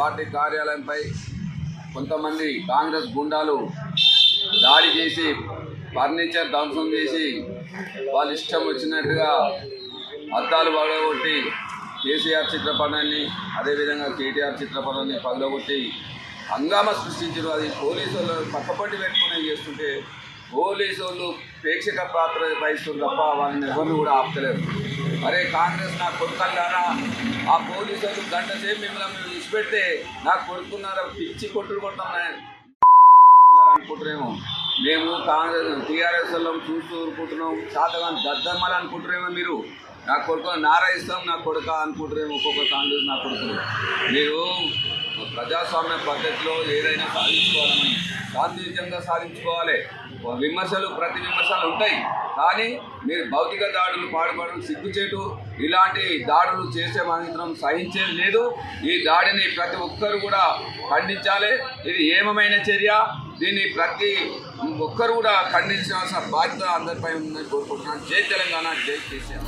Party కార్యాలయంపై కొంతమంది కాంగ్రెస్ గుండాలు దాడి చేసి ఫర్నిచర్ ధ్వంసం చేసి వాళ్ళ ఇష్టం వచ్చినట్టుగా అద్దాలు పగలగొట్టి కేసీఆర్ చిత్రపటాన్ని అదేవిధంగా కేటీఆర్ చిత్రపటాన్ని పగలగొట్టి హంగామా సృష్టించారు. అది పోలీసు వాళ్ళు పక్కపట్టి పెట్టుకుని చేస్తుంటే పోలీసు వాళ్ళు ప్రేక్షక పాత్ర వహిస్తుంది తప్ప వాళ్ళని ఎవరిని కూడా ఆపుతలేరు. అరే కాంగ్రెస్ నా కొడుకల్లారా, ఆ పోలీసు వాళ్ళు గంట సేపు మిమ్మల్ని విడిచిపెడితే నాకు కొడుకున్నారా పిచ్చి కొట్టుడు కొడతాం అనుకుంటారేమో. మేము కాంగ్రెస్ టీఆర్ఎస్ వాళ్ళం చూస్తూ ఊరుకుంటున్నాం, శాతగాని దద్దమ్మలు అనుకుంటారేమో. మీరు నా కొడుకు నారా ఇస్తాం నా కొడుక అనుకుంటారేమో ఒక్కొక్క కాంగ్రెస్ నా కొడుకులు. మీరు ప్రజాస్వామ్య పద్ధతిలో ఏదైనా సాధించుకోవాలని శాంతియుతంగా సాధించుకోవాలి. విమర్శలు ప్రతి విమర్శలు ఉంటాయి, కానీ మీరు భౌతిక దాడులు పాడుపడడం సిగ్గుచేటు. ఇలాంటి దాడులు చేసే మాత్రం సహించేది లేదు. ఈ దాడిని ప్రతి ఒక్కరు కూడా ఖండించాలి. ఇది ఏమమైన చర్య, దీన్ని ప్రతి ఒక్కరు కూడా ఖండించాల్సిన బాధ్యత అందరిపై ఉందని కోరుకుంటున్నాను. జై తెలంగాణ, జై కేసీఆర్.